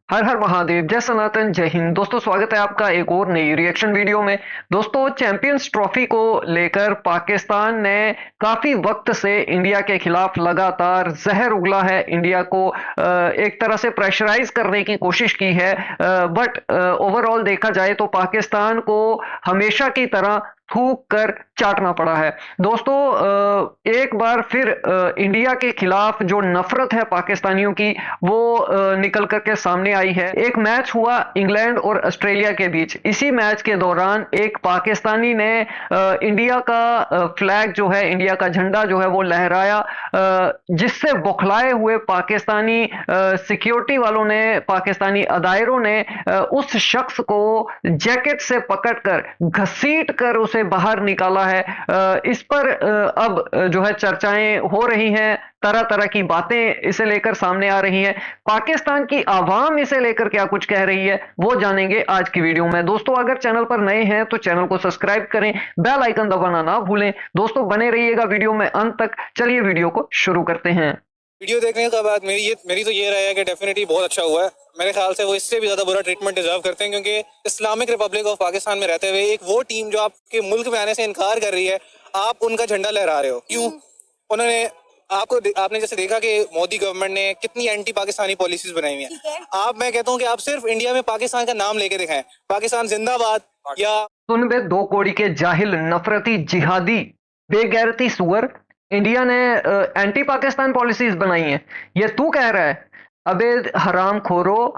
हर हर महादेव, जय सनातन, जय हिंद। दोस्तों, स्वागत है आपका एक और नई रिएक्शन वीडियो में। दोस्तों, चैंपियंस ट्रॉफी को लेकर पाकिस्तान ने काफी वक्त से इंडिया के खिलाफ लगातार जहर उगला है। इंडिया को एक तरह से प्रेशराइज करने की कोशिश की है, बट ओवरऑल देखा जाए तो पाकिस्तान को हमेशा की तरह थूक कर चाटना पड़ा है। दोस्तों, एक बार फिर इंडिया के खिलाफ जो नफरत है पाकिस्तानियों की, वो निकल करके सामने आई है। एक मैच हुआ इंग्लैंड और ऑस्ट्रेलिया के बीच। इसी मैच के दौरान एक पाकिस्तानी ने इंडिया का फ्लैग जो है, इंडिया का झंडा जो है वो लहराया, जिससे बौखलाए हुए पाकिस्तानी सिक्योरिटी वालों ने, पाकिस्तानी अदायरों ने उस शख्स को जैकेट से पकड़कर घसीट कर उसे बाहर निकाला है। इस पर अब जो है चर्चाएं हो रही हैं, तरह तरह की बातें इसे लेकर सामने आ रही हैं। पाकिस्तान की आवाम इसे लेकर क्या कुछ कह रही है, वो जानेंगे आज की वीडियो में। दोस्तों, अगर चैनल पर नए हैं तो चैनल को सब्सक्राइब करें, बेल आइकन दबाना ना भूलें। दोस्तों, बने रहिएगा वीडियो में अंत तक। चलिए वीडियो को शुरू करते हैं। वीडियो देखने के बाद मेरी तो ये राय है कि डेफिनेटली बहुत अच्छा हुआ है। मेरे ख्याल से वो इससे भी ज्यादा बुरा ट्रीटमेंट डिजर्व करते हैं, क्योंकि इस्लामिक रिपब्लिक ऑफ पाकिस्तान में रहते हुए एक वो टीम जो आपके मुल्क में आने से इनकार कर रही है, आप उनका झंडा लहरा रहे हो क्यों? उन्होंने आपने जैसे देखा कि मोदी गवर्नमेंट ने कितनी एंटी पाकिस्तानी पॉलिसीज बनाई हुई हैं। मैं कहता हूँ कि आप सिर्फ इंडिया में पाकिस्तान का नाम लेके दिखाएं, पाकिस्तान जिंदाबाद। या सुन बे दो कोड़ी के जाहिल, नफरती, जिहादी, बेगैरती सुअर, इंडिया ने एंटी पाकिस्तान पॉलिसीज बनाई हैं, ये तू कह रहा है? अबे हराम खोरो,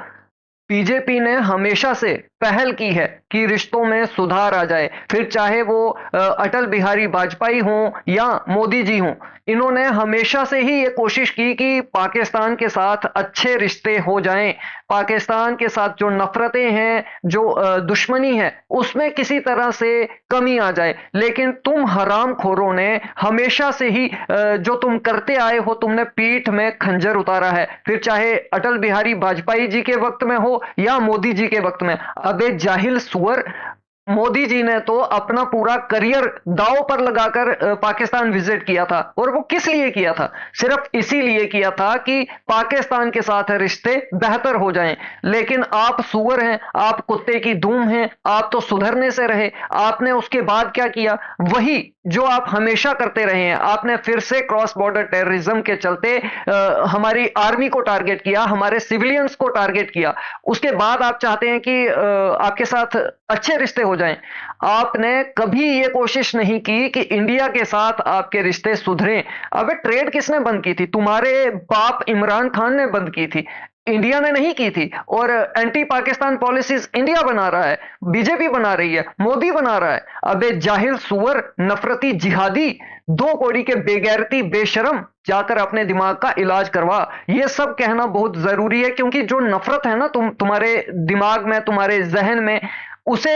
बीजेपी ने हमेशा से पहल की है कि रिश्तों में सुधार आ जाए, फिर चाहे वो अटल बिहारी वाजपेयी हों या मोदी जी हों। इन्होंने हमेशा से ही ये कोशिश की कि पाकिस्तान के साथ अच्छे रिश्ते हो जाएं, पाकिस्तान के साथ जो नफरतें हैं, जो दुश्मनी है, उसमें किसी तरह से कमी आ जाए। लेकिन तुम हरामखोरों ने हमेशा से ही जो तुम करते आए हो, तुमने पीठ में खंजर उतारा है, फिर चाहे अटल बिहारी वाजपेयी जी के वक्त में हो या मोदी जी के वक्त में। अबे जाहिल सुअर, मोदी जी ने तो अपना पूरा करियर दांव पर लगाकर पाकिस्तान विजिट किया था, और वो किस लिए किया था? सिर्फ इसीलिए किया था कि पाकिस्तान के साथ रिश्ते बेहतर हो जाएं। लेकिन आप सुअर हैं, आप कुत्ते की दूम हैं, आप तो सुधरने से रहे। आपने उसके बाद क्या किया? वही जो आप हमेशा करते रहे हैं। आपने फिर से क्रॉस बॉर्डर टेररिज्म के चलते हमारी आर्मी को टारगेट किया, हमारे सिविलियंस को टारगेट किया। उसके बाद आप चाहते हैं कि आपके साथ अच्छे रिश्ते हो जाएं। आपने कभी ये कोशिश नहीं की कि इंडिया के साथ आपके रिश्ते सुधरें। अबे ट्रेड किसने बंद की थी? तुम्हारे बाप इमरान खान ने बंद की थी, इंडिया ने नहीं की थी। और एंटी पाकिस्तान पॉलिसीज इंडिया बना रहा है, बीजेपी बना रही है, मोदी बना रहा है। अबे जाहिल सुअर, नफरती, जिहादी, दो कौड़ी के बेगैरती, बेशरम, जाकर अपने दिमाग का इलाज करवा। ये सब कहना बहुत जरूरी है, क्योंकि जो नफरत है ना तुम्हारे दिमाग में, तुम्हारे जहन में, उसे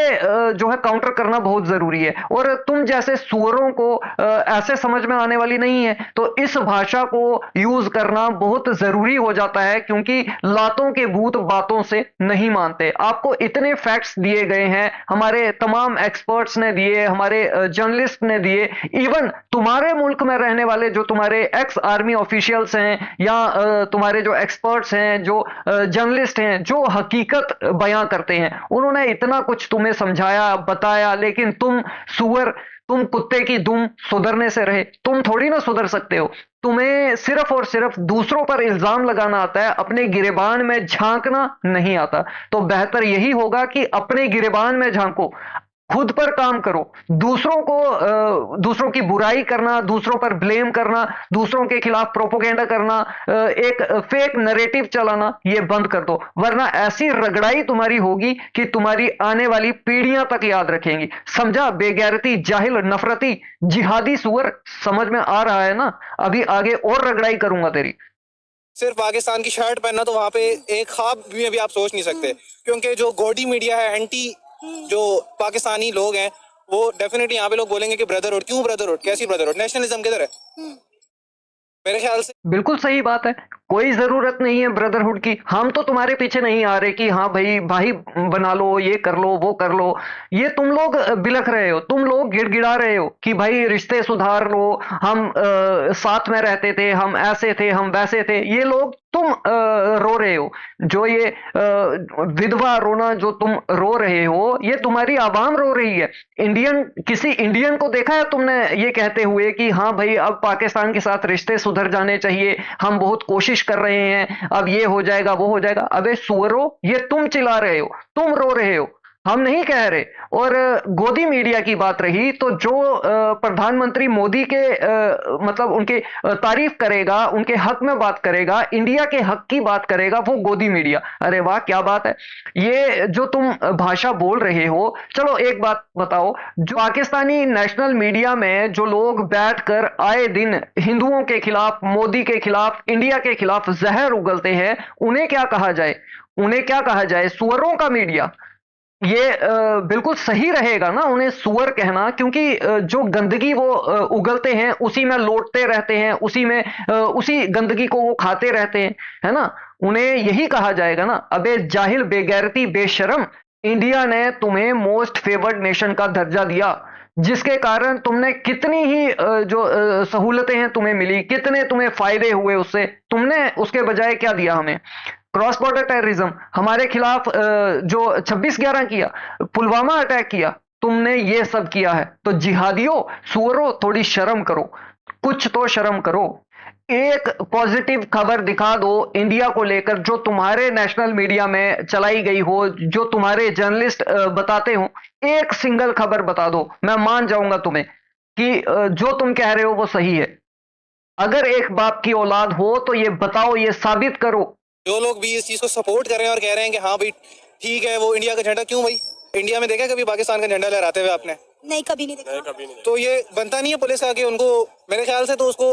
जो है काउंटर करना बहुत जरूरी है। और तुम जैसे सुअरों को ऐसे समझ में आने वाली नहीं है, तो इस भाषा को यूज करना बहुत जरूरी हो जाता है, क्योंकि लातों के भूत बातों से नहीं मानते। आपको इतने फैक्ट्स दिए गए हैं, हमारे तमाम एक्सपर्ट्स ने दिए, हमारे जर्नलिस्ट ने दिए, इवन तुम्हारे मुल्क में रहने वाले जो तुम्हारे एक्स आर्मी ऑफिशियल्स हैं, या तुम्हारे जो एक्सपर्ट्स हैं, जो जर्नलिस्ट हैं, जो हकीकत बयां करते हैं, उन्होंने इतना कुछ तुम्हें समझाया, बताया। लेकिन तुम सुअर, तुम कुत्ते की दुम, सुधरने से रहे। तुम थोड़ी ना सुधर सकते हो। तुम्हें सिर्फ और सिर्फ दूसरों पर इल्जाम लगाना आता है, अपने गिरेबान में झांकना नहीं आता। तो बेहतर यही होगा कि अपने गिरेबान में झांको, खुद पर काम करो। दूसरों को दूसरों की बुराई करना, दूसरों पर ब्लेम करना, दूसरों के खिलाफ प्रोपोगेंडा करना, एक फेक नैरेटिव चलाना, ये बंद कर दो। वरना ऐसी रगड़ाई तुम्हारी होगी कि तुम्हारी आने वाली पीढ़ियां तक याद रखेंगी। समझा? बेगैरती, जाहिल, नफरती, जिहादी सुअर, समझ में आ रहा है ना? अभी आगे और रगड़ाई करूंगा तेरी। सिर्फ पाकिस्तान की शर्ट पहनना, तो वहाँ पे एक ख्वाब भी अभी आप सोच नहीं सकते, क्योंकि जो गोडी मीडिया है, एंटी जो पाकिस्तानी लोग हैं, वो डेफिनेटली यहाँ पे लोग बोलेंगे कि ब्रदरहुड। क्यों ब्रदरहुड? कैसी ब्रदरहुड? नेशनलिज्म किधर है? मेरे ख्याल से बिल्कुल सही बात है। कोई जरूरत नहीं है ब्रदरहुड की। हम तो तुम्हारे पीछे नहीं आ रहे कि हाँ भाई भाई बना लो, ये कर लो, वो कर लो। ये तुम लोग बिलख रहे हो, तुम लोग गिड़गिड़ा रहे हो कि भाई रिश्ते सुधार लो, हम साथ में रहते थे, हम ऐसे थे, हम वैसे थे। ये लोग तुम रो रहे हो। जो ये विधवा रोना जो तुम रो रहे हो, ये तुम्हारी आवाम रो रही है। किसी इंडियन को देखा है तुमने ये कहते हुए कि हाँ भाई अब पाकिस्तान के साथ रिश्ते सुधर जाने चाहिए, हम बहुत कोशिश कर रहे हैं, अब ये हो जाएगा, वो हो जाएगा। अबे सुअरो, ये तुम चिल्ला रहे हो, तुम रो रहे हो, हम नहीं कह रहे। और गोदी मीडिया की बात रही तो जो प्रधानमंत्री मोदी के मतलब उनके तारीफ करेगा, उनके हक में बात करेगा, इंडिया के हक की बात करेगा, वो गोदी मीडिया। अरे वाह, क्या बात है। ये जो तुम भाषा बोल रहे हो, चलो एक बात बताओ, जो पाकिस्तानी नेशनल मीडिया में जो लोग बैठकर आए दिन हिंदुओं के खिलाफ, मोदी के खिलाफ, इंडिया के खिलाफ जहर उगलते हैं, उन्हें क्या कहा जाए? उन्हें क्या कहा जाए? सुअरों का मीडिया। ये बिल्कुल सही रहेगा ना उन्हें सुअर कहना, क्योंकि जो गंदगी वो उगलते हैं उसी में लौटते रहते हैं, उसी में उसी गंदगी को वो खाते रहते हैं, है ना। उन्हें यही कहा जाएगा ना। अबे जाहिल, बेगैरती, बेशरम, इंडिया ने तुम्हें मोस्ट फेवर्ड नेशन का दर्जा दिया, जिसके कारण तुमने कितनी ही जो सहूलतें हैं तुम्हें मिली, कितने तुम्हें फायदे हुए उससे, तुमने उसके बजाय क्या दिया हमें? क्रॉस बॉर्डर टेररिज्म, हमारे खिलाफ जो 26/11 किया, पुलवामा अटैक किया, तुमने ये सब किया है। तो जिहादियों, सुअरों, थोड़ी शर्म करो, कुछ तो शर्म करो। एक पॉजिटिव खबर दिखा दो इंडिया को लेकर, जो तुम्हारे नेशनल मीडिया में चलाई गई हो, जो तुम्हारे जर्नलिस्ट बताते हो। एक सिंगल खबर बता दो, मैं मान जाऊंगा तुम्हें कि जो तुम कह रहे हो वो सही है। अगर एक बाप की औलाद हो तो ये बताओ, ये साबित करो। जो लोग भी इस चीज को सपोर्ट कर रहे हैं और कह रहे हैं कि हाँ भाई ठीक है, वो इंडिया का झंडा, क्यों भाई इंडिया में देखा कभी पाकिस्तान का झंडा लहराते हुए आपने? नहीं, कभी नहीं देखा। तो ये बनता नहीं है पुलिस का कि उनको, मेरे ख्याल से तो उसको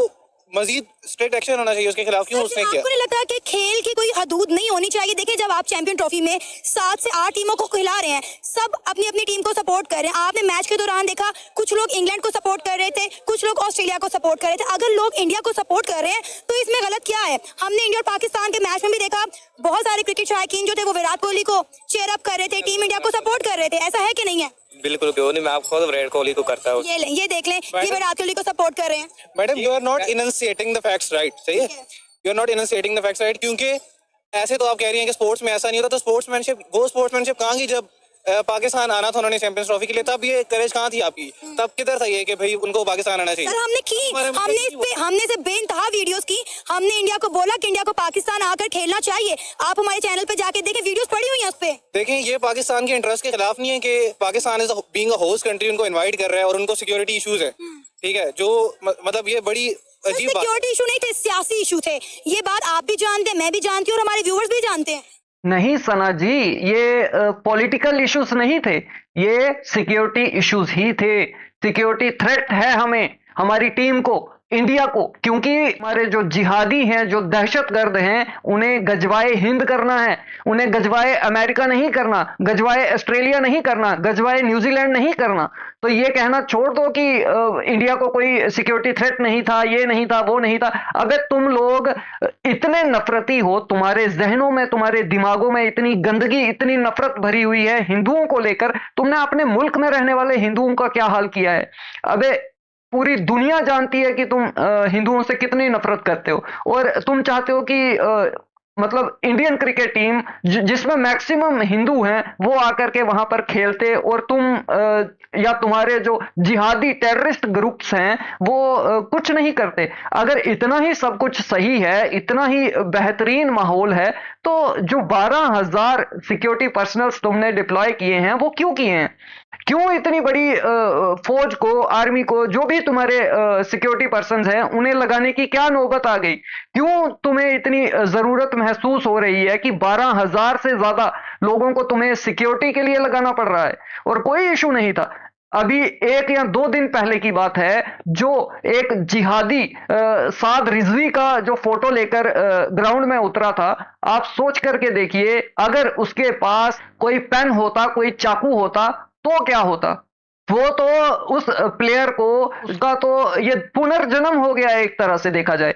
मजीद स्ट्रिक्ट एक्शन होना चाहिए उसके खिलाफ। क्यों उसने किया? आपको नहीं लगता कि खेल की कोई हदूद नहीं होनी चाहिए? देखिए, जब आप चैंपियन ट्रॉफी में 7 से 8 टीमों को खिला रहे हैं, सब अपनी अपनी टीम को सपोर्ट कर रहे हैं। आपने मैच के दौरान देखा, कुछ लोग इंग्लैंड को सपोर्ट कर रहे थे, कुछ लोग ऑस्ट्रेलिया को सपोर्ट कर रहे थे। अगर लोग इंडिया को सपोर्ट कर रहे हैं तो इसमें गलत क्या है? हमने इंडिया और पाकिस्तान के मैच में भी देखा, बहुत सारे क्रिकेट शायकीन जो थे वो विराट कोहली को चेयर अप कर रहे थे, टीम इंडिया को सपोर्ट कर रहे थे। ऐसा है कि नहीं है? बिल्कुल, क्यों नहीं, मैं आप खुद विराट कोहली को करता हूँ। ये देख लें, ये विराट कोहली को सपोर्ट कर रहे हैं। Madam, you are not enunciating the facts right, सही है? You are not enunciating the facts right, क्योंकि ऐसे तो आप कह रही हैं कि स्पोर्ट्स में ऐसा नहीं होता, तो स्पोर्ट्समैनशिप, वो स्पोर्ट्समैनशिप कहाँ की? जब पाकिस्तान आना था उन्होंने चैंपियंस ट्रॉफी के लिए, तब ये करेज कहाँ थी आपकी? तब किधर था ये कि भाई उनको पाकिस्तान आना चाहिए? सर, हमने की, हमने से बेइंतहा वीडियोस की, हमने इंडिया को बोला कि इंडिया को पाकिस्तान आकर खेलना चाहिए। आप हमारे चैनल पे जाके देखें, वीडियोस पड़ी हुई हैं उस पे। देखें, ये पाकिस्तान के इंटरेस्ट के खिलाफ नहीं है कि Pakistan is being a host country उनको इनवाइट कर रहा है और उनको सिक्योरिटी इश्यूज है, ठीक है, जो मतलब ये बड़ी अजीब बात। सिक्योरिटी इशू नहीं थे, सियासी इशू थे। ये बात आप भी जानते हैं, मैं भी जानती हूँ और हमारे व्यूअर्स भी जानते हैं। नहीं सना जी, ये पॉलिटिकल इश्यूज नहीं थे, ये सिक्योरिटी इश्यूज ही थे। सिक्योरिटी थ्रेट है हमें, हमारी टीम को, इंडिया को, क्योंकि हमारे जो जिहादी हैं, जो दहशतगर्द हैं, उन्हें गजवाए हिंद करना है, उन्हें गजवाए अमेरिका नहीं करना, गजवाए ऑस्ट्रेलिया नहीं करना, गजवाए न्यूजीलैंड नहीं करना। तो ये कहना छोड़ दो कि इंडिया को कोई सिक्योरिटी थ्रेट नहीं था, ये नहीं था, वो नहीं था। अगर तुम लोग इतने नफरती हो, तुम्हारे जहनों में, तुम्हारे दिमागों में इतनी गंदगी, इतनी नफरत भरी हुई है हिंदुओं को लेकर, तुमने अपने मुल्क में रहने वाले हिंदुओं का क्या हाल किया है? अबे पूरी दुनिया जानती है कि तुम हिंदुओं से कितनी नफरत करते हो, और तुम चाहते हो कि मतलब इंडियन क्रिकेट टीम जिसमें मैक्सिमम हिंदू हैं वो आकर के वहां पर खेलते, और तुम या तुम्हारे जो जिहादी टेररिस्ट ग्रुप्स हैं वो कुछ नहीं करते। अगर इतना ही सब कुछ सही है, इतना ही बेहतरीन माहौल है, तो जो 12,000 सिक्योरिटी पर्सनल्स तुमने डिप्लॉय किए हैं वो क्यों किए हैं? क्यों इतनी बड़ी फौज को, आर्मी को, जो भी तुम्हारे सिक्योरिटी पर्सन हैं, उन्हें लगाने की क्या नौबत आ गई? क्यों तुम्हें इतनी जरूरत महसूस हो रही है कि 12,000 से ज्यादा लोगों को तुम्हें सिक्योरिटी के लिए लगाना पड़ रहा है? और कोई इशू नहीं था। अभी 1 या 2 दिन पहले की बात है, जो एक जिहादी साद रिजवी का जो फोटो लेकर ग्राउंड में उतरा था, आप सोच करके देखिए, अगर उसके पास कोई पेन होता, कोई चाकू होता तो क्या होता? वो तो उस प्लेयर को उसका तो ये पुनर्जन्म हो गया है एक तरह से देखा जाए,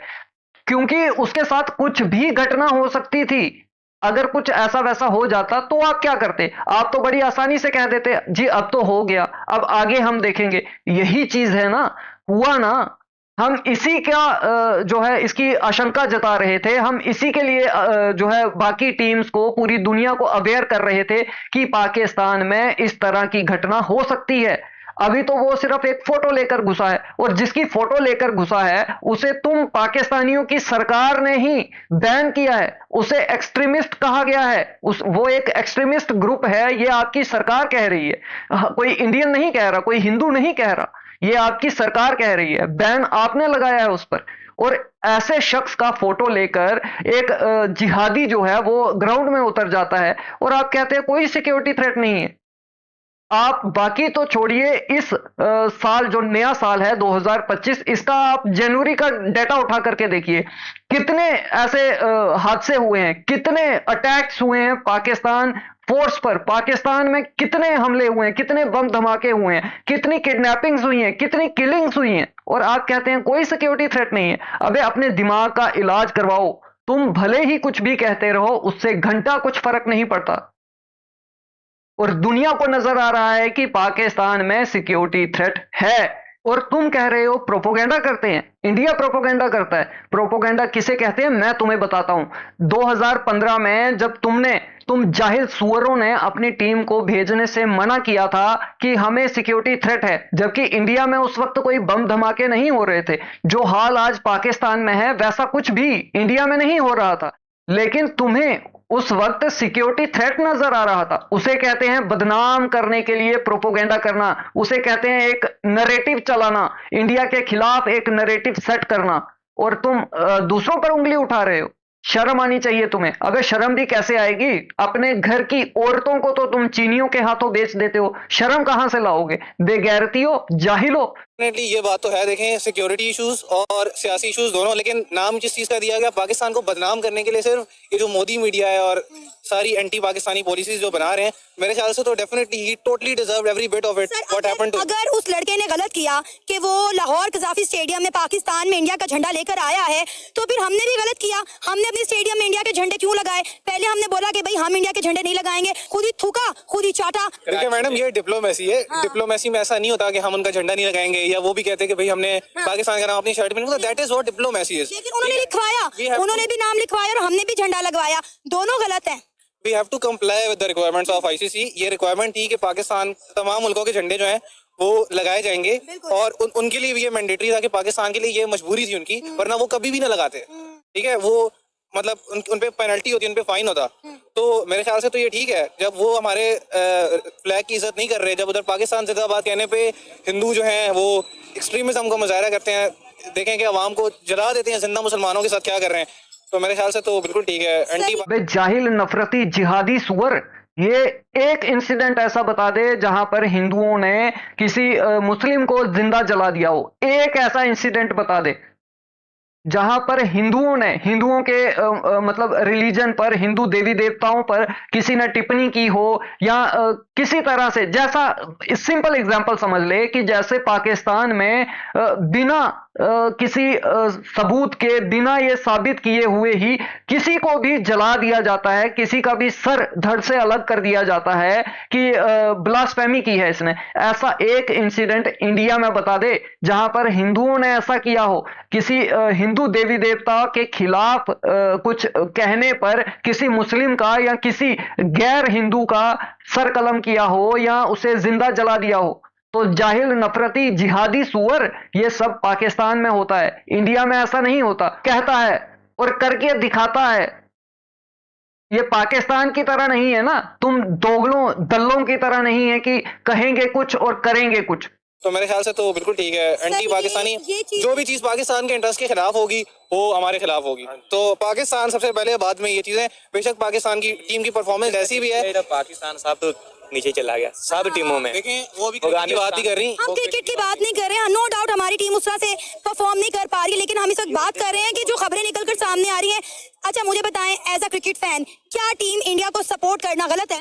क्योंकि उसके साथ कुछ भी घटना हो सकती थी। अगर कुछ ऐसा वैसा हो जाता तो आप क्या करते? आप तो बड़ी आसानी से कह देते जी अब तो हो गया, अब आगे हम देखेंगे। यही चीज है ना, हुआ ना। हम इसी का जो है इसकी आशंका जता रहे थे, हम इसी के लिए जो है बाकी टीम्स को, पूरी दुनिया को अवेयर कर रहे थे कि पाकिस्तान में इस तरह की घटना हो सकती है। अभी तो वो सिर्फ एक फोटो लेकर घुसा है, और जिसकी फोटो लेकर घुसा है उसे तुम पाकिस्तानियों की सरकार ने ही बैन किया है, उसे एक्सट्रीमिस्ट कहा गया है। वो एक एक्सट्रीमिस्ट ग्रुप है, ये आपकी सरकार कह रही है। कोई इंडियन नहीं कह रहा, कोई हिंदू नहीं कह रहा, ये आपकी सरकार कह रही है, बैन आपने लगाया है उस पर। और ऐसे शख्स का फोटो लेकर एक जिहादी जो है वो ग्राउंड में उतर जाता है, और आप कहते हैं कोई सिक्योरिटी थ्रेट नहीं है। आप बाकी तो छोड़िए, इस साल जो नया साल है 2025, इसका आप जनवरी का डेटा उठा करके देखिए, कितने ऐसे हादसे हुए हैं, कितने अटैक्स हुए हैं पाकिस्तान फोर्स पर, पाकिस्तान में कितने हमले हुए हैं, कितने बम धमाके हुए हैं, कितनी किडनैपिंग्स हुई हैं, कितनी किलिंग्स हुई हैं, और आप कहते हैं कोई सिक्योरिटी थ्रेट नहीं है। अबे अपने दिमाग का इलाज करवाओ। तुम भले ही कुछ भी कहते रहो, उससे घंटा कुछ फर्क नहीं पड़ता। और दुनिया को नजर आ रहा है कि पाकिस्तान में सिक्योरिटी थ्रेट है, और तुम कह रहे हो प्रोपोगेंडा करते हैं। इंडिया प्रोपोगेंडा करता है। प्रोपोगेंडा किसे कहते हैं मैं तुम्हें बताता हूं। 2015 में जब तुम जाहिल सुअरों ने अपनी टीम को भेजने से मना किया था कि हमें सिक्योरिटी थ्रेट है, जबकि इंडिया में उस वक्त कोई बम धमाके नहीं हो रहे थे। जो हाल आज पाकिस्तान में है वैसा कुछ भी इंडिया में नहीं हो रहा था, लेकिन तुम्हें उस वक्त सिक्योरिटी थ्रेट नजर आ रहा था। उसे कहते हैं बदनाम करने के लिए प्रोपोगेंडा करना, उसे कहते हैं एक नैरेटिव चलाना, इंडिया के खिलाफ एक नैरेटिव सेट करना, और तुम दूसरों पर उंगली उठा रहे हो। शर्म आनी चाहिए तुम्हें। अगर शर्म भी कैसे आएगी, अपने घर की औरतों को तो तुम चीनियों के हाथों बेच देते हो, शर्म कहां से लाओगे? बेगैरतियों, जाहिलो। डेफिनेटली ये बात तो है, देखें सिक्योरिटी इश्यूज और सियासी इश्यूज दोनों, लेकिन नाम जिस चीज़ का दिया गया पाकिस्तान को बदनाम करने के लिए, सिर्फ ये जो मोदी मीडिया है और सारी एंटी पाकिस्तानी पॉलिसीज जो बना रहे हैं, मेरे ख्याल से तो definitely he totally deserve every bit of it what happened to. अगर उस लड़के ने गलत किया कि वो लाहौर कज़ाफी स्टेडियम में पाकिस्तान में इंडिया का झंडा लेकर आया है, तो फिर हमने भी गलत किया। हमने अपने स्टेडियम में इंडिया के झंडे क्यों लगाए? पहले हमने बोला कि भाई हम इंडिया के झंडे नहीं लगाएंगे, खुद ही थूका, खुद ही चाटा। देखिए मैडम, ये डिप्लोमेसी है। डिप्लोमेसी में ऐसा नहीं होता कि हम उनका झंडा नहीं लगाएंगे, या वो भी कहते हैं कि भाई हमने पाकिस्तान का नाम अपनी शर्ट में, that is what diplomacy is. लेकिन उन्होंने लिखवाया, उन्होंने भी नाम लिखवाया और हमने भी झंडा लगवाया, दोनों गलत है। We have to comply with the requirements of ICC। ये रिक्वायरमेंट थी कि पाकिस्तान तमाम मुल्कों के झंडे जो हैं वो लगाए जाएंगे, और उनके लिए भी ये मैंडेटरी था कि पाकिस्तान के लिए ये मजबूरी थी उनकी, वरना वो कभी भी ना लगाते। ठीक है, वो मतलब उन पे पेनल्टी होती, उन पे फाइन होता। तो मेरे ख्याल से तो ये ठीक है, जब वो हमारे फ्लैग की इज्जत नहीं कर रहे, जब उधर पाकिस्तान जिंदाबाद कहने पे हिंदू जो हैं वो एक्सट्रीमिज्म का मुजाहरा करते हैं, देखें कि अवाम को जला देते हैं, जिंदा मुसलमानों के साथ क्या कर रहे हैं, तो मेरे ख्याल से तो बिल्कुल ठीक है। एंटी जाहिल नफरती जिहादी सुअर, ये एक इंसिडेंट ऐसा बता दे जहां पर हिंदुओं ने किसी मुस्लिम को जिंदा जला दिया हो। एक ऐसा इंसिडेंट बता दे जहां पर हिंदुओं के मतलब रिलीजन पर, हिंदू देवी देवताओं पर किसी ने टिप्पणी की हो, या किसी तरह से, जैसा सिंपल एग्जांपल समझ ले कि जैसे पाकिस्तान में बिना किसी सबूत के, बिना ये साबित किए हुए ही किसी को भी जला दिया जाता है, किसी का भी सर धड़ से अलग कर दिया जाता है कि ब्लास्फेमी की है इसने। ऐसा एक इंसिडेंट इंडिया में बता दे जहां पर हिंदुओं ने ऐसा किया हो, किसी हिंदू देवी देवता के खिलाफ कुछ कहने पर किसी मुस्लिम का या किसी गैर हिंदू का सर कलम किया हो या उसे जिंदा जला दिया हो। तो जाहिल नफरती जिहादी सुअर, ये सब पाकिस्तान में होता है, इंडिया में ऐसा नहीं होता। कहता है और करके दिखाता है। ये पाकिस्तान की तरह नहीं है ना, तुम दोगलों दल्लों की तरह नहीं है कि कहेंगे कुछ और करेंगे कुछ। तो मेरे ख्याल से तो बिल्कुल ठीक है। एंटी पाकिस्तानी जो भी चीज पाकिस्तान के इंटरेस्ट के खिलाफ होगी वो हमारे खिलाफ होगी। तो पाकिस्तान सबसे पहले, बाद में ये चीजें। बेशक पाकिस्तान की टीम की परफॉर्मेंस ऐसी भी है, पाकिस्तान साहब तो नीचे चला गया सब टीमों में। देखें वो भी क्रिकेट की बात ही कर रही, हम क्रिकेट की बात नहीं कर रहे हैं। नो डाउट हमारी टीम उस तरह से परफॉर्म नहीं कर पा रही, लेकिन हम इस वक्त बात कर रहे हैं कि जो खबरें निकलकर सामने आ रही हैं। अच्छा मुझे बताएं, एज अ क्रिकेट फैन, क्या टीम इंडिया को सपोर्ट करना गलत है?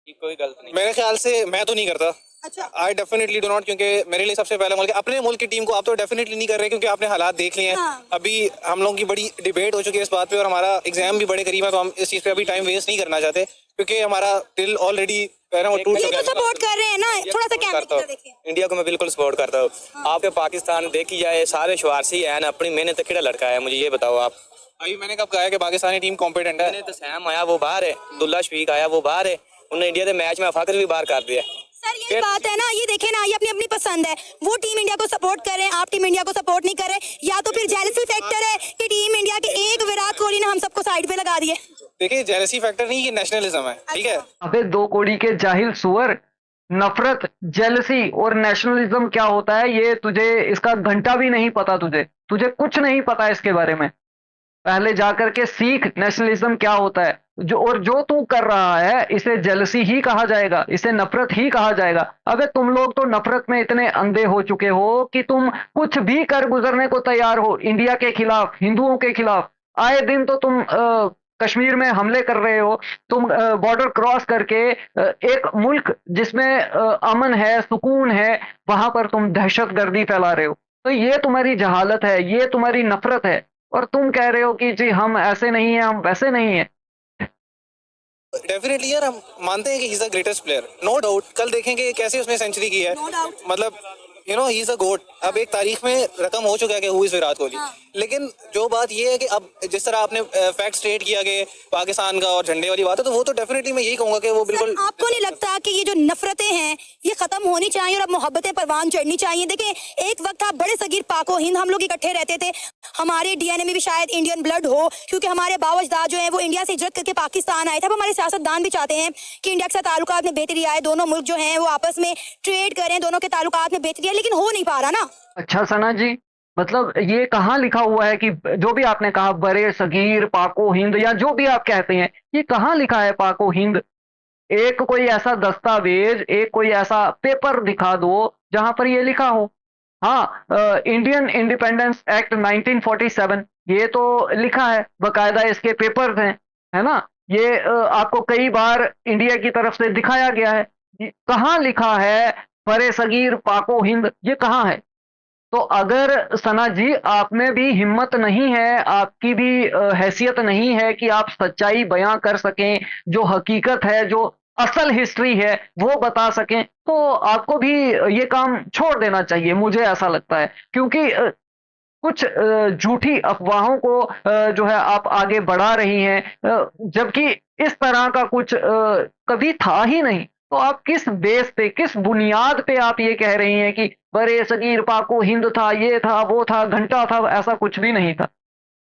कोई गलत नहीं। मेरे ख्याल से मैं तो नहीं करता, अच्छा आई डेफिनेटली डू नॉट, क्योंकि मेरे लिए सबसे पहला मुल्क अपने मुल्क की टीम को आप तो डेफिनेटली नहीं कर रहे, क्योंकि आपने हालात देख लिए हैं। हाँ। अभी हम लोगों की बड़ी डिबेट हो चुकी है इस बात पे, और हमारा एग्जाम भी बड़े करीब है, तो हम इस चीज़ पे अभी टाइम वेस्ट नहीं करना चाहते, क्योंकि हमारा दिल ऑलरेडी टूट ये चुका तो है। सपोर्ट कर रहे हैं ना, थोड़ा सा कैमरे की तरफ देखिए। इंडिया को मैं बिल्कुल सपोर्ट करता हूँ। आपके पाकिस्तान देखी जाए सारे शुआरसी हैं ना, अपनी मेहनत खेड़ा लड़का है, मुझे ये बताओ आप। अभी मैंने कब कहा है कि पाकिस्तानी टीम कॉम्पिटेंट है? तो सैम आया वो बाहर है, अब्दुल्ला शफीक आया वो बाहर है, उन्होंने इंडिया के मैच में फाकर भी बाहर कर दिया। सर ये बात है ना, ये देखे ना, ये अपनी अपनी पसंद है। वो टीम इंडिया को सपोर्ट कर रहे हैं, आप टीम इंडिया को सपोर्ट नहीं कर रहे, या तो फिर जेलसी फैक्टर है कि टीम इंडिया के एक विराट कोहली ने हम सबको साइड पे लगा दिए। देखिए, जेलसी फैक्टर नहीं, ये नेशनलिज्म है, ठीक है। अबे दो कोड़ी के जाहिल सुअर, नफरत, जेलसी और नेशनलिज्म क्या होता है ये तुझे इसका घंटा भी नहीं पता, तुझे कुछ नहीं पता इसके बारे में। पहले जाकर के सीख नेशनलिज्म क्या होता है। जो तू कर रहा है इसे जेलसी ही कहा जाएगा, इसे नफरत ही कहा जाएगा। अबे तुम लोग तो नफरत में इतने अंधे हो चुके हो कि तुम कुछ भी कर गुजरने को तैयार हो, इंडिया के खिलाफ, हिंदुओं के खिलाफ। आए दिन तो तुम कश्मीर में हमले कर रहे हो, तुम बॉर्डर क्रॉस करके एक मुल्क जिसमें अमन है, सुकून है, वहां पर तुम दहशतगर्दी फैला रहे हो। तो ये तुम्हारी जहालत है, ये तुम्हारी नफरत है, और तुम कह रहे हो कि जी हम ऐसे नहीं हैं, हम वैसे नहीं हैं। डेफिनेटली यार, हम मानते हैं कि he is the greatest player, no doubt. कल देखेंगे कैसे उसने सेंचुरी की है, No doubt. मतलब you know he is a goat. अब एक तारीख में रकम हो चुका है कि हु इज विराट कोहली। हाँ। लेकिन जो बात ये है कि अब जिस तरह आपने फैक्ट स्टेट किया कि पाकिस्तान का और झंडे वाली बात है, तो वो तो डेफिनेटली मैं यही कहूंगा कि वो बिल्कुल। सर, आपको नहीं लगता कि ये जो नफरतें हैं ये खत्म होनी चाहिए और अब मोहब्बतें परवान चढ़नी चाहिए? देखिए, एक वक्त था बड़े सगीर पाको हिंद हम लोग इकट्ठे रहते थे, हमारे डीएनए में भी शायद इंडियन ब्लड हो, क्योंकि हमारे बावजदाद जो है वो इंडिया से हिजरत करके पाकिस्तान आए थे। अब हमारे सियासतदान भी चाहते हैं कि इंडिया के साथ ताल्लुकात में बेहतरी आए, दोनों मुल्क जो हैं वो आपस में ट्रेड करें, दोनों के ताल्लुकात में बेहतरी आए, लेकिन हो नहीं पा रहा ना। अच्छा सना जी, मतलब ये कहाँ लिखा हुआ है कि जो भी आपने कहा बड़े सगीर पाको हिंद या जो भी आप कहते हैं, ये कहाँ लिखा है पाको हिंद? एक कोई ऐसा दस्तावेज, एक कोई ऐसा पेपर दिखा दो जहां पर ये लिखा हो। हाँ, इंडियन इंडिपेंडेंस एक्ट 1947 ये तो लिखा है, बकायदा इसके पेपर्स हैं, है ना। ये आपको कई बार इंडिया की तरफ से दिखाया गया है। कहाँ लिखा है बड़े सगीर पाको हिंद? ये कहाँ है? तो अगर सना जी आप में भी हिम्मत नहीं है, आपकी भी हैसियत नहीं है कि आप सच्चाई बयां कर सकें, जो हकीकत है, जो असल हिस्ट्री है वो बता सकें, तो आपको भी ये काम छोड़ देना चाहिए, मुझे ऐसा लगता है। क्योंकि कुछ झूठी अफवाहों को जो है आप आगे बढ़ा रही हैं, जबकि इस तरह का कुछ कभी था ही नहीं। तो आप किस बेस पे, किस बुनियाद पे आप ये कह रही हैं कि बड़े सगीर पाको हिंद था, ये था, वो था, घंटा था? ऐसा कुछ भी नहीं था।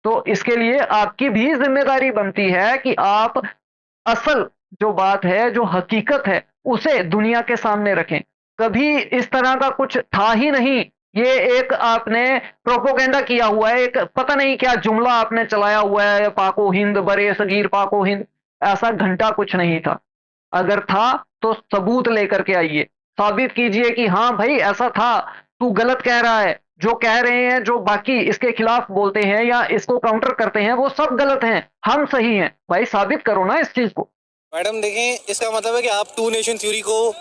तो इसके लिए आपकी भी जिम्मेदारी बनती है कि आप असल जो बात है, जो हकीकत है, उसे दुनिया के सामने रखें। कभी इस तरह का कुछ था ही नहीं। ये एक आपने प्रोपोगेंडा किया हुआ है, एक पता नहीं क्या जुमला आपने चलाया हुआ है, पाको हिंद, बड़े सगीर पाको हिंद। ऐसा घंटा कुछ नहीं था। अगर था तो सबूत लेकर के आइए, साबित कीजिए कि हाँ भाई ऐसा था, तू गलत कह रहा है। जो कह रहे हैं, जो बाकी इसके खिलाफ बोलते हैं या इसको काउंटर करते हैं, वो सब गलत हैं, हम सही हैं। भाई साबित करो ना इस चीज को। मैडम देखें, इसका मतलब है कि आप टू नेशन थ्योरी को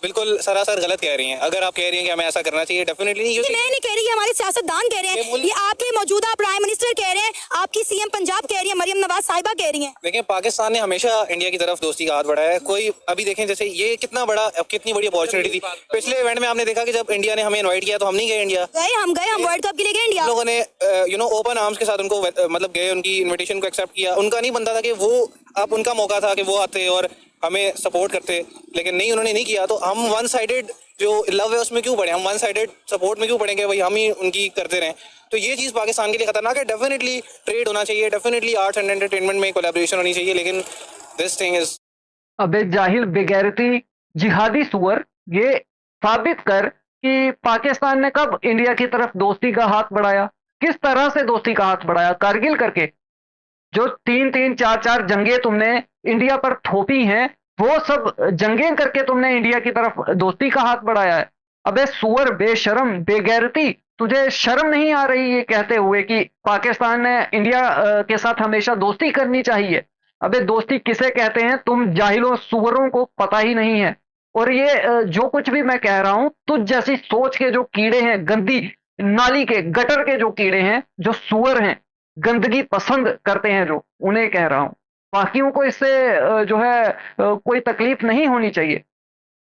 बिल्कुल सरासर गलत कह रही हैं। अगर आप कह रही हैं कि हमें ऐसा करना चाहिए, डेफिनेटली नहीं। ये मैं नहीं कह रही, हमारे सियासतदान कह रहे हैं, ये आपके मौजूदा प्राइम मिनिस्टर कह रहे हैं, आपकी सीएम पंजाब कह रही है, मरियम नवाज साहिबा कह रही हैं। देखें, पाकिस्तान ने हमेशा इंडिया की तरफ दोस्ती का हाथ बढ़ाया है। कोई अभी देखें, जैसे ये कितना बड़ा, कितनी बड़ी अपॉर्चुनिटी थी। पिछले इवेंट में आपने देखा कि जब इंडिया ने हमें इन्वाइट किया तो हम नहीं गए इंडिया। हम वर्ल्ड कप के लिए गए इंडिया। लोगों ने यू नो ओपन आर्म्स के साथ उनको मतलब गए, उनकी इन्विटेशन को एक्सेप्ट किया। उनका नहीं बनता था कि वो, अब उनका मौका था कि वो आते और हमें सपोर्ट करते, लेकिन नहीं, उन्होंने नहीं किया। तो हम वन साइडेड जो लव है उसमें क्यों पड़े, हम वन साइडेड सपोर्ट में क्यों पड़ेंगे? भाई हम ही उनकी करते रहें। तो ये चीज़ पाकिस्तान के लिए खतरनाक है। डेफिनेटली ट्रेड होना चाहिए, डेफिनेटली आर्ट्स एंड एंटरटेनमेंट में कोलैबोरेशन होनी चाहिए, लेकिन दिस थिंग इज। अबे जाहिल, बेगैरती, जिहादी सुअर, ये साबित कर कि पाकिस्तान ने कब इंडिया की तरफ दोस्ती का हाथ बढ़ाया, किस तरह से दोस्ती का हाथ बढ़ाया? कारगिल करके। जो 3-3, 4-4 जंगें तुमने इंडिया पर थोपी हैं, वो सब जंगें करके तुमने इंडिया की तरफ दोस्ती का हाथ बढ़ाया है। अबे सुअर, बेशरम, बेगैरती, तुझे शर्म नहीं आ रही ये कहते हुए कि पाकिस्तान ने इंडिया के साथ हमेशा दोस्ती करनी चाहिए? अबे दोस्ती किसे कहते हैं तुम जाहिलों सुअरों को पता ही नहीं है। और ये जो कुछ भी मैं कह रहा हूं, तुझ जैसी सोच के जो कीड़े हैं, गंदी नाली के गटर के जो कीड़े हैं, जो सुअर हैं, गंदगी पसंद करते हैं, जो उन्हें कह रहा हूं। बाकियों को इससे जो है कोई तकलीफ नहीं होनी चाहिए,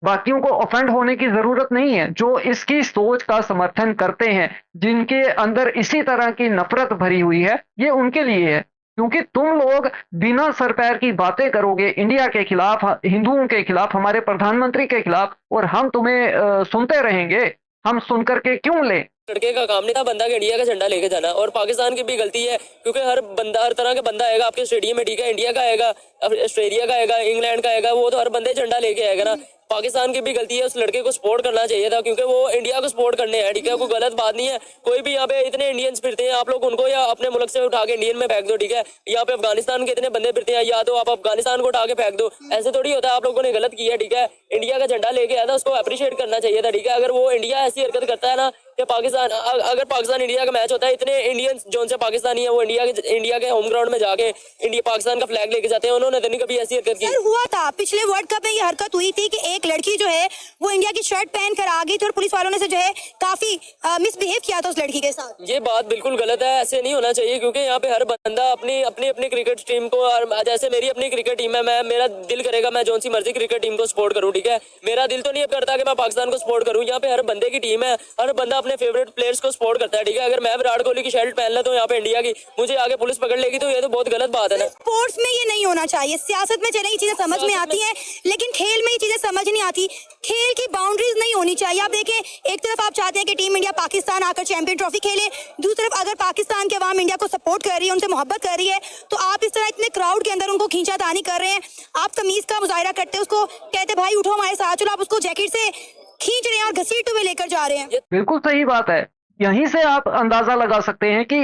बाकियों को ऑफेंड होने की जरूरत नहीं है। जो इसकी सोच का समर्थन करते हैं, जिनके अंदर इसी तरह की नफरत भरी हुई है, ये उनके लिए है। क्योंकि तुम लोग बिना सर पैर की बातें करोगे इंडिया के खिलाफ, हिंदुओं के खिलाफ, हमारे प्रधानमंत्री के खिलाफ, और हम तुम्हें सुनते रहेंगे। हम सुन करके क्यों लें? लड़के का काम नहीं था बंदा के इंडिया का झंडा लेके जाना, और पाकिस्तान की भी गलती है क्योंकि हर बंदा हर तरह का बंदा आएगा आपके स्टेडियम में, ठीक है, इंडिया का आएगा, ऑस्ट्रेलिया का आएगा, इंग्लैंड का आएगा, वो तो हर बंदे झंडा लेके आएगा ना। पाकिस्तान की भी गलती है, उस लड़के को सपोर्ट करना चाहिए था क्योंकि वो इंडिया को सपोर्ट करने हैं, ठीक है, कोई गलत बात नहीं है। कोई भी यहाँ पे इतने इंडियंस फिरते हैं, आप लोग उनको या अपने मुल्क से उठा के इंडियन में फेंक दो, ठीक है। यहाँ पे अफगानिस्तान के इतने बंदे फिरते हैं, या तो आप अफगानिस्तान को उठा के फेंक दो, ऐसे थोड़ी होता है। आप लोगों ने गलत किया, ठीक है, इंडिया का झंडा लेके आया था, उसको अप्रिशिएट करना चाहिए था, ठीक है। अगर वो इंडिया ऐसी हरकत करता है ना कि पाकिस्तान, अगर पाकिस्तान इंडिया का मैच होता है, इतने इंडियंस जो से पाकिस्तानी है वो इंडिया के होम ग्राउंड में जाके इंडिया पाकिस्तान का फ्लैग लेके जाते हैं, उन्होंने तो नहीं कभी ऐसी हरकत की। सर हुआ था पिछले वर्ल्ड कप में, ये हरकत हुई थी कि एक लड़की जो है वो इंडिया की शर्ट पहन कर आ गई थी और पुलिस वालों ने से जो है काफी मिसबिहेव किया था उस लड़की के साथ। ये बात बिल्कुल गलत है, ऐसे नहीं होना चाहिए क्योंकि यहाँ पे हर बंदा अपनी अपनी अपनी क्रिकेट टीम को, जैसे मेरी अपनी क्रिकेट टीम है, मैं मेरा दिल करेगा मैं जौन सी मर्जी क्रिकेट टीम को सपोर्ट करूँ, ठीक है। मेरा दिल तो नहीं करता कि मैं पाकिस्तान को सपोर्ट करूँ। यहाँ पे हर बंदे की टीम है, हर बंदा अपने फेवरेट प्लेयर्स को सपोर्ट करता है, ठीक है। अगर मैं विराट कोहली की शर्ट पहन लेता हूँ यहाँ पे इंडिया की, मुझे आगे पुलिस पकड़ लेगी तो ये तो बहुत गलत बात है ना। स्पोर्ट्स में ये नहीं होना चाहिए, सियासत में चले ये चीजें समझ में आती हैं, लेकिन खेल में ये चीजें समझ नहीं आती। खेल की बाउंड्रीज नहीं होनी चाहिए। आप देखें, एक तरफ आप चाहते हैं कि टीम इंडिया पाकिस्तान आकर चैंपियन ट्रॉफी खेले, दूसरी तरफ अगर पाकिस्तान के अवाम इंडिया को सपोर्ट कर रही है, उनसे मोहब्बत कर रही है, तो आप इस तरह इतने क्राउड के अंदर उनको खींचातानी कर रहे हैं। आप तमीज का मुजाहिरा करते हैं, उसको कहते भाई उठो हमारे साथ चलो, आप उसको जैकेट से खींच रहे हैं और घसीटते हुए लेकर जा रहे हैं। बिल्कुल सही बात है। यहीं से आप अंदाजा लगा सकते हैं कि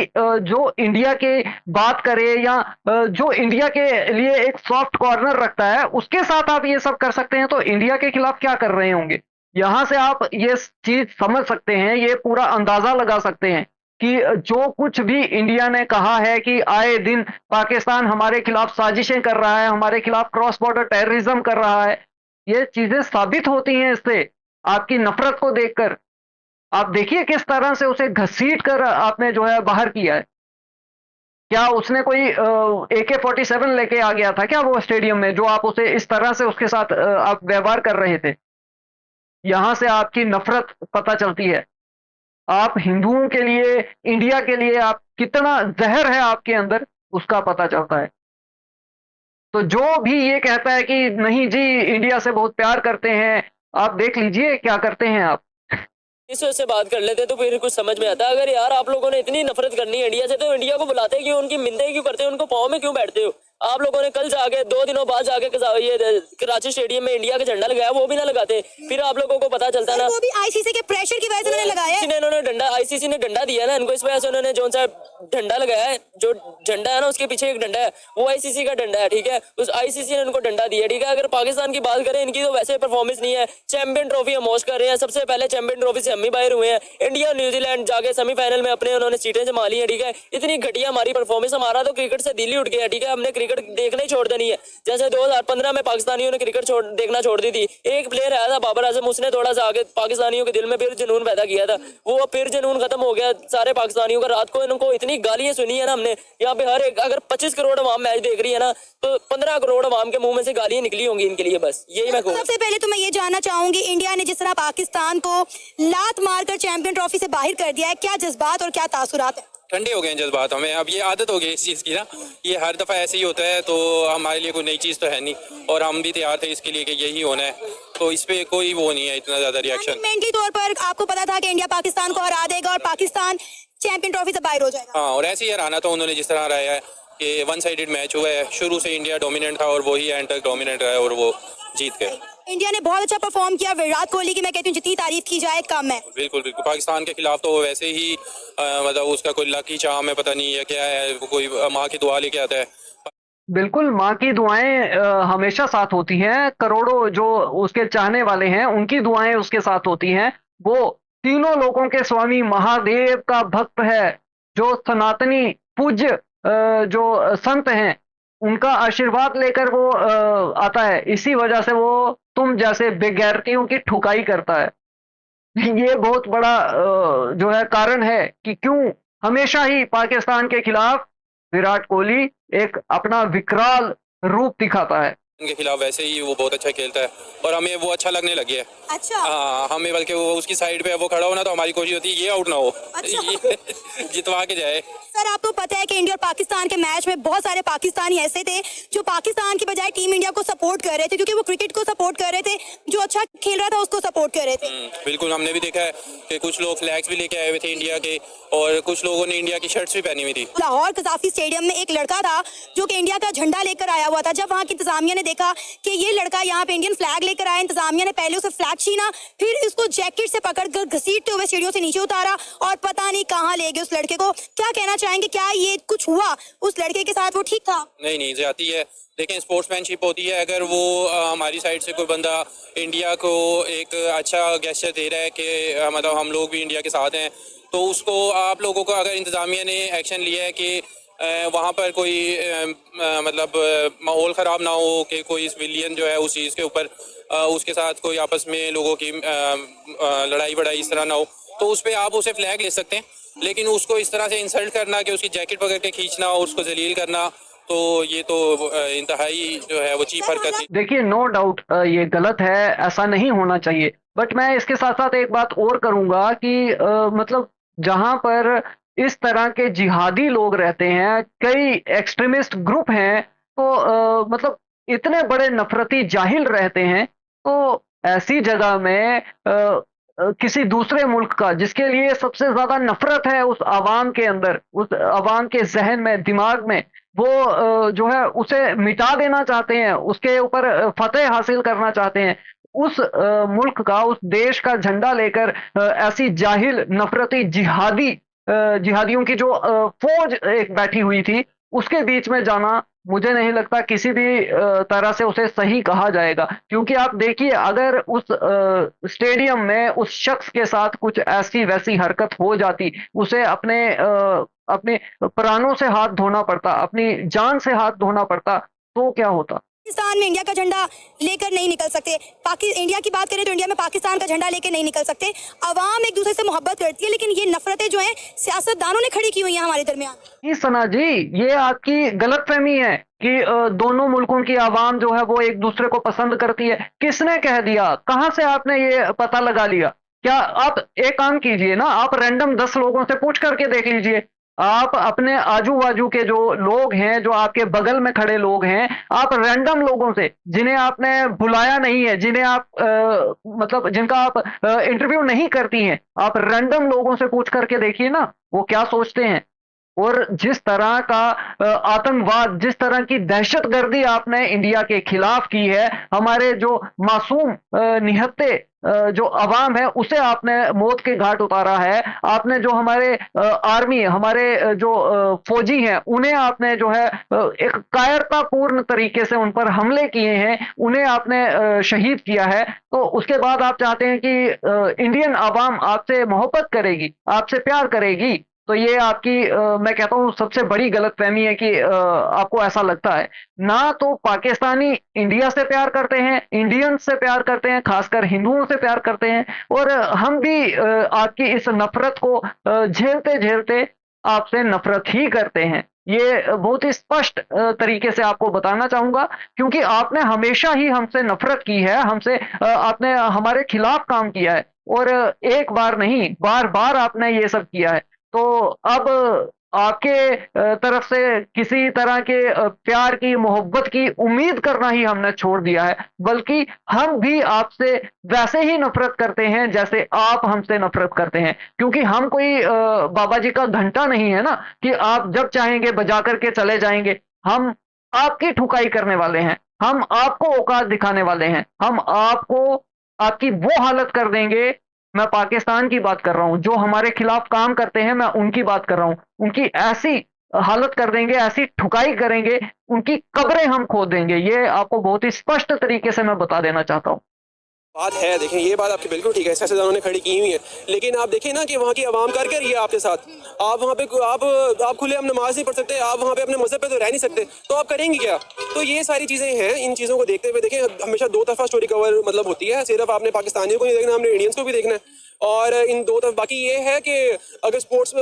जो इंडिया के बात करे या जो इंडिया के लिए एक सॉफ्ट कॉर्नर रखता है, उसके साथ आप ये सब कर सकते हैं, तो इंडिया के खिलाफ क्या कर रहे होंगे। यहां से आप ये चीज समझ सकते हैं, ये पूरा अंदाजा लगा सकते हैं कि जो कुछ भी इंडिया ने कहा है कि आए दिन पाकिस्तान हमारे खिलाफ साजिशें कर रहा है, हमारे खिलाफ क्रॉस बॉर्डर टेररिज्म कर रहा है, ये चीजें साबित होती हैं इससे, आपकी नफरत को देखकर। आप देखिए किस तरह से उसे घसीट कर आपने जो है बाहर किया है। क्या उसने कोई AK-47 लेके आ गया था क्या वो स्टेडियम में, जो आप उसे इस तरह से उसके साथ आप व्यवहार कर रहे थे। यहां से आपकी नफरत पता चलती है। आप हिंदुओं के लिए, इंडिया के लिए आप कितना जहर है आपके अंदर, उसका पता चलता है। तो जो भी ये कहता है कि नहीं जी इंडिया से बहुत प्यार करते हैं, आप देख लीजिए क्या करते हैं आप। इस वजह से बात कर लेते तो फिर कुछ समझ में आता। अगर यार आप लोगों ने इतनी नफरत करनी है इंडिया से, तो इंडिया को बुलाते क्यों, उनकी मिन्नतें क्यों करते हो, उनको पाँव में क्यों बैठते हो। आप लोगों ने कल जाके 2 दिनों बाद जाके ये कराची स्टेडियम में इंडिया का झंडा लगाया, वो भी ना लगाते, फिर आप लोगों को पता चलता ना। वो भी आईसीसी के प्रेशर की वजह से उन्होंने लगाया है। इन्होंने डंडा, आईसीसी ने डंडा दिया ना इनको, इस वजह से उन्होंने जो सा झंडा लगाया है, जो झंडा है ना उसके पीछे एक डंडा है, वो आईसीसी का डंडा है, ठीक है। उस आईसीसी ने उनको डंडा दिया, ठीक है। अगर पाकिस्तान की बात करें, इनकी तो वैसे परफॉर्मेंस नहीं है। चैंपियन ट्रॉफी हम होस्ट कर रहे हैं, सबसे पहले चैंपियन ट्रॉफी से हम ही बाहर हुए हैं। इंडिया न्यूजीलैंड जाके सेमीफाइनल में अपने उन्होंने सीटें जमा ली है, ठीक है। इतनी घटिया हमारी परफॉर्मेंस, हमारा तो क्रिकेट से दिल ही उठ गया, ठीक है। हमने क्रिकेट देखना ही छोड़ देनी है। जैसे 2015 में पाकिस्तानियों ने क्रिकेट देखना छोड़ दी थी। एक प्लेयर आया था बाबर आजम, उसने थोड़ा सा आगे पाकिस्तानियों के दिल में फिर जुनून पैदा किया था, वो फिर जुनून खत्म हो गया सारे पाकिस्तानियों का। रात को इनको इतनी गालियां सुनी है ना हमने, यहाँ पे हर एक, अगर 25 करोड़ अवाम मैच देख रही है ना, तो 15 करोड़ अवाम के मुंह में से गालियां निकली होंगी इनके लिए, बस यही मैं कहूँ। सबसे पहले तो मैं ये जानना चाहूंगी, इंडिया ने जिस तरह पाकिस्तान को लात मारकर चैंपियन ट्रॉफी से बाहर कर दिया है, क्या जज्बात और क्या तासुरात है। ठंडे हो गए हैं जज्बात हमें, अब ये आदत हो गई इस चीज़ की ना, ये हर दफ़ा ऐसे ही होता है, तो हमारे लिए कोई नई चीज़ तो है नहीं, और हम भी तैयार थे इसके लिए कि यही होना है, तो इस पे कोई वो नहीं है इतना ज़्यादा रिएक्शन। मेंटली तौर पर आपको पता था कि इंडिया पाकिस्तान को हरा देगा और पाकिस्तान चैंपियन ट्रॉफी से बाहर हो जाएगा। हाँ, और ऐसे ही हराना तो उन्होंने जिस तरह हराया है कि 1 साइडेड मैच हुआ है, शुरू से इंडिया डोमिनेंट था और वही एंड तक डोमिनेंट रहा है और वो जीत गए। इंडिया ने बहुत अच्छा परफॉर्म किया, विराट कोहली की मैं कहती हूँ जितनी तारीफ की जाए कम है। बिल्कुल बिल्कुल, पाकिस्तान के खिलाफ तो वैसे ही मतलब उसका कोई लकी चार्म है, पता नहीं है क्या है, कोई माँ की दुआ लेके आता है। बिल्कुल, माँ की दुआएं हमेशा साथ होती हैं। करोड़ों जो उसके चाहने वाले हैं, उनकी दुआएं उसके साथ होती हैं। वो तीनों लोगों के स्वामी महादेव का भक्त है, जो सनातनी पूज्य जो संत हैं, उनका आशीर्वाद लेकर वो आता है, इसी वजह से वो तुम जैसे बेगैरतियों की ठुकाई करता है। ये बहुत बड़ा जो है कारण है कि क्यों हमेशा ही पाकिस्तान के खिलाफ विराट कोहली एक अपना विकराल रूप दिखाता है। उनके खिलाफ वैसे ही वो बहुत अच्छा खेलता है और हमें वो अच्छा लगने लगी है। अच्छा। हाँ, हमें बल्कि वो उसकी साइड पे वो खड़ा हो ना तो हमारी कोशिश होती है ये आउट ना हो। अच्छा। ये जितवा के जाए। सर आपको पता है कि इंडिया और पाकिस्तान के मैच में बहुत सारे पाकिस्तानी ऐसे थे जो पाकिस्तान की बजाय टीम इंडिया को सपोर्ट कर रहे थे, क्योंकि वो क्रिकेट को सपोर्ट कर रहे थे, जो अच्छा खेल रहा था उसको सपोर्ट कर रहे थे। बिल्कुल, हमने भी देखा है कि कुछ लोग फ्लैग्स भी लेके आए हुए थे इंडिया के और कुछ लोगों ने इंडिया की शर्ट्स भी पहनी हुई थी। लाहौर कजाफी स्टेडियम में एक लड़का था जो कि इंडिया का झंडा लेकर आया हुआ था। जब वहाँ की इंतजामिया ने देखा कि ये लड़का यहाँ पे इंडियन फ्लैग लेकर आया, इंतजामिया ने पहले उसे फ्लैग छीना, फिर उसको जैकेट से पकड़कर घसीटते हुए सीढ़ियों से नीचे उतारा और पता नहीं कहाँ ले गए उस लड़के को। क्या कहना चाहेंगे, क्या ये कुछ हुआ उस लड़के के साथ, वो ठीक था? नहीं, ज्यादती है। देखें, स्पोर्ट्समैनशिप होती है। अगर वो हमारी साइड से कोई बंदा इंडिया को एक अच्छा गेस्चर दे रहा है कि मतलब हम लोग भी इंडिया के साथ हैं, तो उसको आप लोगों को अगर इंतजामिया ने एक्शन लिया है कि वहाँ पर कोई मतलब माहौल ख़राब ना हो कि कोई सिविलियन जो है उस चीज़ के ऊपर उसके साथ कोई आपस में लोगों की लड़ाई बड़ाई इस तरह ना हो, तो उस पर आप उसे फ्लैग ले सकते हैं। लेकिन उसको इस तरह से इंसल्ट करना कि उसकी जैकेट पकड़ के खींचना और उसको जलील करना, तो ये तो इंतहाई जो है वो चीप हरकत थी। देखिए, नो डाउट ये गलत है, ऐसा नहीं होना चाहिए। बट मैं इसके साथ साथ एक बात और करूंगा कि मतलब जहां पर इस तरह के जिहादी लोग रहते हैं, कई एक्सट्रीमिस्ट ग्रुप हैं, तो मतलब इतने बड़े नफरती जाहिल रहते हैं, तो ऐसी जगह में किसी दूसरे मुल्क का जिसके लिए सबसे ज्यादा नफरत है उस आवाम के अंदर, उस आवाम के जहन में, दिमाग में, वो जो है उसे मिटा देना चाहते हैं, उसके ऊपर फतेह हासिल करना चाहते हैं। उस मुल्क का, उस देश का झंडा लेकर ऐसी जाहिल नफरती जिहादियों की जो फौज एक बैठी हुई थी, उसके बीच में जाना मुझे नहीं लगता किसी भी तरह से उसे सही कहा जाएगा। क्योंकि आप देखिए, अगर उस स्टेडियम में उस शख्स के साथ कुछ ऐसी वैसी हरकत हो जाती, उसे अपने प्राणों से हाथ धोना पड़ता, अपनी जान से हाथ धोना पड़ता, तो क्या होता? पाकिस्तान में इंडिया का झंडा लेकर नहीं निकल सकते। इंडिया की बात करें तो इंडिया में पाकिस्तान का झंडा लेकर नहीं निकल सकते। अवाम एक दूसरे से मोहब्बत करती है, लेकिन ये नफरतें जो हैं सियासतदानों ने खड़ी की हुई हैं हमारे दरमियान। सना जी, ये आपकी गलतफहमी है कि दोनों मुल्कों की आवाम जो है वो एक दूसरे को पसंद करती है। किसने कह दिया? कहां से आपने ये पता लगा लिया? क्या आप एक काम कीजिए ना, आप रैंडम 10 लोगों से पूछ करके देख लीजिए। आप अपने आजू बाजू के जो लोग हैं, जो आपके बगल में खड़े लोग हैं, आप रैंडम लोगों से, जिन्हें आपने बुलाया नहीं है, जिन्हें आप मतलब जिनका आप इंटरव्यू नहीं करती हैं, आप रैंडम लोगों से पूछ करके देखिए ना, वो क्या सोचते हैं। और जिस तरह का आतंकवाद, जिस तरह की दहशतगर्दी आपने इंडिया के खिलाफ की है, हमारे जो मासूम निहत्ते जो अवाम है उसे आपने मौत के घाट उतारा है। आपने जो हमारे आर्मी, हमारे जो फौजी हैं, उन्हें आपने जो है एक कायरतापूर्ण तरीके से उन पर हमले किए हैं, उन्हें आपने शहीद किया है। तो उसके बाद आप चाहते हैं कि इंडियन अवाम आपसे मोहब्बत करेगी, आपसे प्यार करेगी। तो ये आपकी मैं कहता हूँ सबसे बड़ी गलतफहमी है कि आपको ऐसा लगता है। ना तो पाकिस्तानी इंडिया से प्यार करते हैं, इंडियंस से प्यार करते हैं, खासकर हिंदुओं से प्यार करते हैं, और हम भी आपकी इस नफरत को झेलते झेलते आपसे नफरत ही करते हैं। ये बहुत ही स्पष्ट तरीके से आपको बताना चाहूंगा, क्योंकि आपने हमेशा ही हमसे नफरत की है, हमसे आपने हमारे खिलाफ काम किया है, और एक बार नहीं, बार बार आपने ये सब किया है। तो अब आपके तरफ से किसी तरह के प्यार की, मोहब्बत की उम्मीद करना ही हमने छोड़ दिया है, बल्कि हम भी आपसे वैसे ही नफरत करते हैं जैसे आप हमसे नफरत करते हैं। क्योंकि हम कोई बाबा जी का घंटा नहीं है ना कि आप जब चाहेंगे बजा करके चले जाएंगे। हम आपकी ठुकाई करने वाले हैं, हम आपको औकात दिखाने वाले हैं, हम आपको आपकी वो हालत कर देंगे। मैं पाकिस्तान की बात कर रहा हूं, जो हमारे खिलाफ काम करते हैं, मैं उनकी बात कर रहा हूं। उनकी ऐसी हालत कर देंगे, ऐसी ठुकाई करेंगे, उनकी कब्रें हम खोद देंगे। ये आपको बहुत ही स्पष्ट तरीके से मैं बता देना चाहता हूं। बात है, देखें ये बात आपकी बिल्कुल ठीक है, सियासतदानों ने खड़ी की हुई है, लेकिन आप देखें ना कि वहाँ की आवाम कर रही है आपके साथ। आप वहाँ पे आप खुले हम नमाज नहीं पढ़ सकते, आप वहाँ पे अपने मज़हब पे तो रह नहीं सकते, तो आप करेंगे क्या? तो ये सारी चीज़ें हैं। इन चीज़ों को देखते हुए देखें, हमेशा दो तरफा स्टोरी कवर मतलब होती है, सिर्फ आपने पाकिस्तानियों को नहीं देखना, हमने इंडियंस को भी देखना है। और इन दो तरफ बाकी ये है कि अगर sports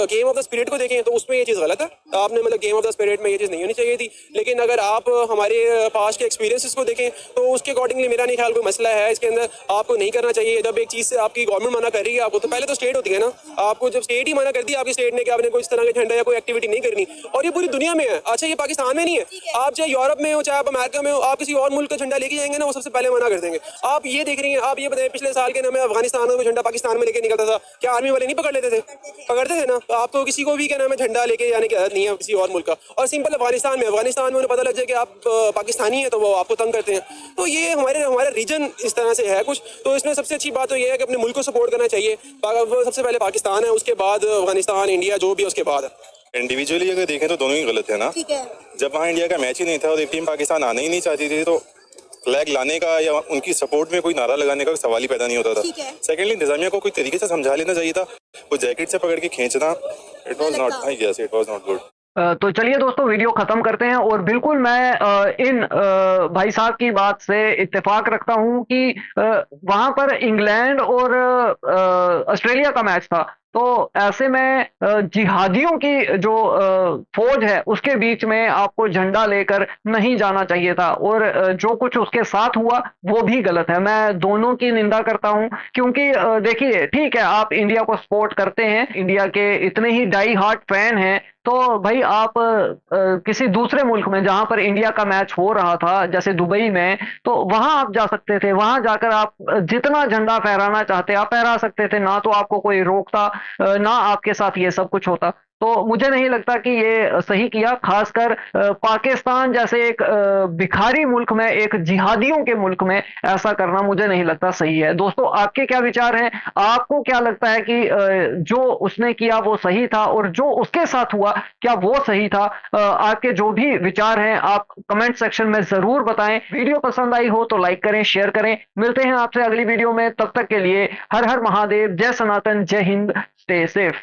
game of the spirit को देखें तो उसमें ये चीज़ गलत है। आपने मतलब गेम ऑफ द स्पिरिट में ये चीज़ नहीं होनी चाहिए थी। लेकिन अगर आप हमारे पास के एक्सपीरियंसेस को देखें तो उसके अकॉर्डिंगली मेरा नहीं ख्याल कोई मसला है इसके अंदर। आपको नहीं करना चाहिए। जब एक चीज़ से आपकी गवर्नमेंट मना कर रही है आपको, तो पहले तो स्टेट होती है ना, आपको जब स्टेट ही मना कर दी आपकी स्टेट ने कि आपने कोई इस तरह के झंडा या कोई एक्टिविटी नहीं करनी, और ये पूरी दुनिया में है। अच्छा, ये पाकिस्तान में नहीं है, आप चाहे यूरोप में हो चाहे आप अमेरिका में हो, आप किसी और मुल्क का झंडा लेके जाएंगे ना, वो सबसे पहले मना कर देंगे। आप ये देख रही हैं, आप ये बताएं पिछले साल के नाम है अफगानिस्तान में झंडा पाकिस्तान में लेके निकलता था, क्या आर्मी वाले नहीं पकड़ लेते थे? पकड़ते थे ना। आपको किसी को भी क्या नाम है झंडा लेके जाने की आदत नहीं है किसी और मुल्क का। और सिंपल अफगानिस्तान में उन्हें पता लग जाए कि आप पाकिस्तानी हैं तो वो आपको तंग करते हैं। तो ये हमारा रीजन इस तरह से है कुछ। तो इसमें सबसे अच्छी बात तो ये है कि अपने मुल्क को सपोर्ट करना चाहिए। सबसे पहले पाकिस्तान है, उसके बाद अफगानिस्तान, इंडिया, जो भी उसके बाद है। इंडिविजुअली अगर देखें तो दोनों ही गलत है ना। जब वहाँ इंडिया का मैच ही नहीं था और एक टीम पाकिस्तान आने ही नहीं चाहती थी, तो फ्लैग लाने का या उनकी सपोर्ट में कोई नारा लगाने का सवाल ही पैदा नहीं होता था। सेकेंडली, इंतजामिया को कोई तरीके से समझा लेना चाहिए था। वो जैकेट से पकड़ के खींचना, इट वाज नॉट गुड। तो चलिए दोस्तों, वीडियो खत्म करते हैं। और बिल्कुल मैं इन भाई साहब की बात से इत्तेफाक रखता हूं कि वहां पर इंग्लैंड और ऑस्ट्रेलिया का मैच था, तो ऐसे में जिहादियों की जो फौज है उसके बीच में आपको झंडा लेकर नहीं जाना चाहिए था। और जो कुछ उसके साथ हुआ वो भी गलत है। मैं दोनों की निंदा करता हूं, क्योंकि देखिए, ठीक है, आप इंडिया को सपोर्ट करते हैं, इंडिया के इतने ही डाई हार्ट फैन हैं, तो भाई आप किसी दूसरे मुल्क में जहां पर इंडिया का मैच हो रहा था, जैसे दुबई में, तो वहां आप जा सकते थे। वहां जाकर आप जितना झंडा फहराना चाहते आप फहरा सकते थे, ना तो आपको कोई रोकता, ना आपके साथ ये सब कुछ होता। तो मुझे नहीं लगता कि ये सही किया। खासकर पाकिस्तान जैसे एक भिखारी मुल्क में, एक जिहादियों के मुल्क में ऐसा करना मुझे नहीं लगता सही है। दोस्तों, आपके क्या विचार हैं? आपको क्या लगता है कि जो उसने किया वो सही था, और जो उसके साथ हुआ क्या वो सही था? आपके जो भी विचार हैं आप कमेंट सेक्शन में जरूर बताएं। वीडियो पसंद आई हो तो लाइक करें, शेयर करें। मिलते हैं आपसे अगली वीडियो में, तब तक के लिए हर हर महादेव, जय सनातन, जय हिंद, स्टे सेफ।